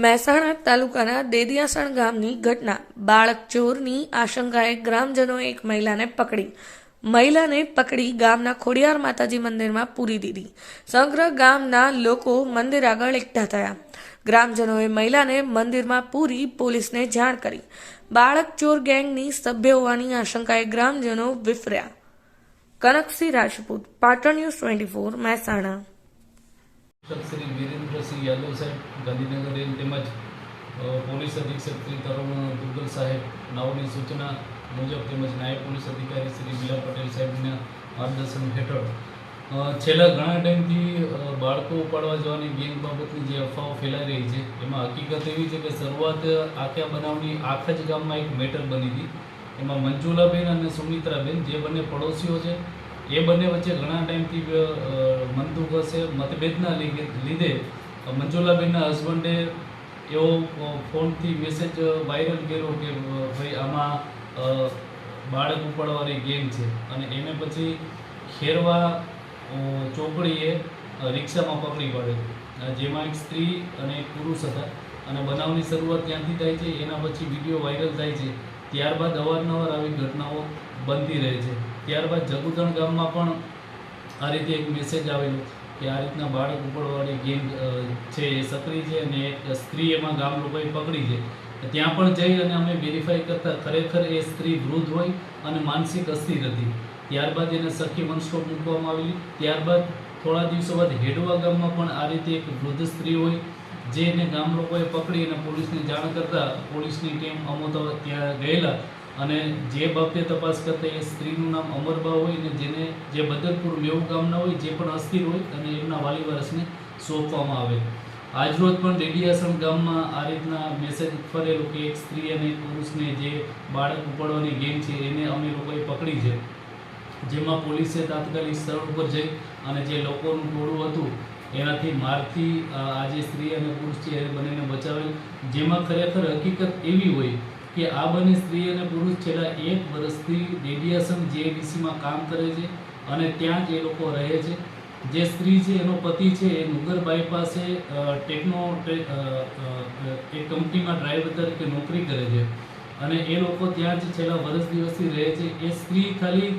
મહેસાણા તાલુકાના દેદિયાસણ ગામની ઘટના. બાળક ચોરની આશંકાએ ગ્રામજનોએ એક મહિલાને પકડી ગામના ખોડિયાર માતાજી મંદિરમાં પૂરી દીધી. સમગ્ર ગામના લોકો મંદિર આગળ એકઠા થયા. ગ્રામજનોએ મહિલાને મંદિરમાં પૂરી પોલીસને જાણ કરી. બાળક ચોર ગેંગની સભ્ય હોવાની આશંકાએ ગ્રામજનો વિફર્યા. કનકસિંહ રાજપૂત, પાટણ ન્યૂઝ 24, મહેસાણા. શ્રી વીરેન્દ્રસિંહ યાદવ સાહેબ ગાંધીનગર રેન્જ તેમજ પોલીસ અધિક્ષક શ્રી તરુણ દુગ્ગલ સાહેબ નાઓની સૂચના મુજબ તેમજ નાયબ પોલીસ અધિકારી શ્રી બીલા પટેલ સાહેબના માર્ગદર્શન હેઠળ છેલ્લા ઘણા ટાઈમથી બાળકો ઉપાડવા જવાની ગેંગ બાબતની જે અફવાઓ ફેલાઈ રહી છે એમાં હકીકત એવી છે કે શરૂઆત આખા બનાવની આખા જ ગામમાં એક મેટર બની હતી. એમાં મંજુલાબેન અને સુમિત્રાબેન જે બંને પડોશીઓ છે એ બંને વચ્ચે ઘણા ટાઈમથી મનદુખ હશે મતભેદના લીધે મંજુલાબેનના હસબન્ડે એવો ફોનથી મેસેજ વાયરલ કર્યો કે ભાઈ આમાં બાળક ઉપાડવાની ગેંગ છે અને એને પછી ખેરવા ચોકડીએ રિક્ષામાં પકડી પાડે છે, જેમાં એક સ્ત્રી અને એક પુરુષ હતા અને બનાવની શરૂઆત ત્યાંથી થાય છે. એના પછી વિડીયો વાયરલ થાય છે. ત્યારબાદ અવારનવાર આવી ઘટનાઓ બનતી રહે છે. ત્યારબાદ જગુદણ ગામમાં પણ આ રીતે એક મેસેજ આવેલો કે આ રીતના બાળક ઉપાડવાની ગેંગ છે એ સક્રિય છે અને એક સ્ત્રી એમાં ગામ લોકોએ પકડી છે. ત્યાં પણ જઈ અને અમે વેરીફાઈ કરતા ખરેખર એ સ્ત્રી વૃદ્ધ હોય અને માનસિક અસ્થિર હતી. ત્યારબાદ એને સખી વન સ્ટોપ મૂકવામાં આવેલી. ત્યારબાદ થોડા દિવસો બાદ હેડવા ગામમાં પણ આ રીતે એક વૃદ્ધ સ્ત્રી હોય જે એને ગામ લોકોએ પકડી અને પોલીસને જાણ કરતા પોલીસની ટીમ અમો ત્યાં ગયેલા અને જે બાબતે તપાસ કરતા એ સ્ત્રીનું નામ અમરબા હોય ને જેને જે બદલપુર મેવું ગામના હોય જે પણ અસ્થિર હોય અને એમના વાલી વારસને સોંપવામાં આવે. આજરોજ પણ દેડિયાસણ ગામમાં આ રીતના મેસેજ ફરેલો કે એક સ્ત્રી અને એક પુરુષને જે બાળક ઉપાડવાની ગેંગ છે એને અમે લોકોએ પકડી છે, જેમાં પોલીસે તાત્કાલિક સ્થળ ઉપર જઈ અને જે લોકોનું ટોળું હતું એનાથી મારથી આ જે સ્ત્રી અને પુરુષ છે એ બંનેને બચાવેલ. જેમાં ખરેખર હકીકત એવી હોય કે આ બંને સ્ત્રી અને પુરુષ છેલ્લા 1 વર્ષથી દેડિયાસણ જેડીસીમાં કામ કરે છે અને ત્યાં જ એ લોકો રહે છે. જે સ્ત્રી છે એનો પતિ છે એ નુગરબાઈ પાસે એક કંપનીમાં ડ્રાઈવર તરીકે નોકરી કરે છે અને એ લોકો ત્યાં જ છેલ્લા વર્ષ દિવસથી રહે છે. એ સ્ત્રી ખાલી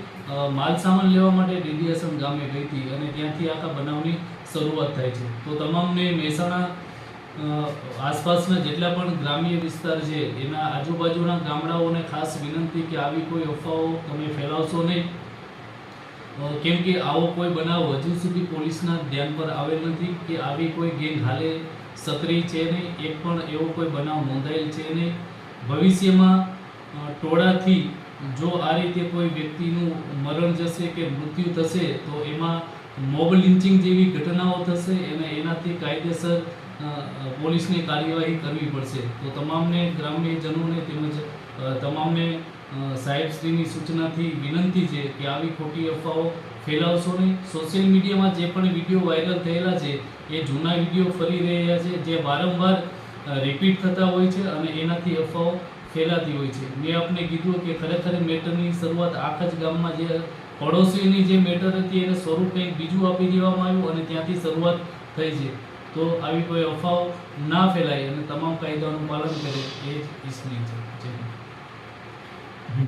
માલ સામાન લેવા માટે દેડિયાસણ ગામે ગઈ હતી અને ત્યાંથી આખા બનાવની શરૂઆત થાય છે. તો તમામને મહેસાણા આસપાસના જેટલા પણ ગ્રામ્ય વિસ્તાર છે એના આજુબાજુના ગામડાઓને ખાસ વિનંતી કે આવી કોઈ અફવાઓ તમે ફેલાવશો નહીં, કેમ કે આવો કોઈ બનાવ હજુ સુધી પોલીસના ધ્યાન પર આવેલ નથી કે આવી કોઈ ગેંગ હાલે સક્રિય છે નહીં, એક પણ એવો કોઈ બનાવ નોંધાયેલ છે નહીં. ભવિષ્યમાં ટોળાથી જો આ રીતે કોઈ વ્યક્તિનું મરણ જશે કે મૃત્યુ થશે તો એમાં મોબ લિન્ચિંગ જેવી ઘટનાઓ થશે અને એનાથી કાયદેસર પોલીસની કાર્યવાહી કરવી પડશે. તો તમામને ગ્રામ્યજનોને તેમજ તમામને સાહેબશ્રીની સૂચનાથી વિનંતી છે કે આવી ખોટી અફવાઓ ફેલાવશો નહીં. સોશિયલ મીડિયામાં જે પણ વિડીયો વાયરલ થયેલા છે એ જૂના વિડીયો ફરી રહ્યા છે જે વારંવાર રિપીટ થતા હોય છે અને એનાથી અફવાઓ ફેલાતી હોય છે. મેં આપને કીધું કે ખરેખર મેટરની શરૂઆત આખા જ ગામમાં જે પડોશીની જે મેટર હતી એને સ્વરૂપ કંઈક બીજું આપી દેવામાં આવ્યું અને ત્યાંથી શરૂઆત થઈ છે. તો આવી કોઈ અફવાઓ ના ફેલાય અને તમામ કાયદાઓનું પાલન કરે એ જ ઈચ્છનીય છે.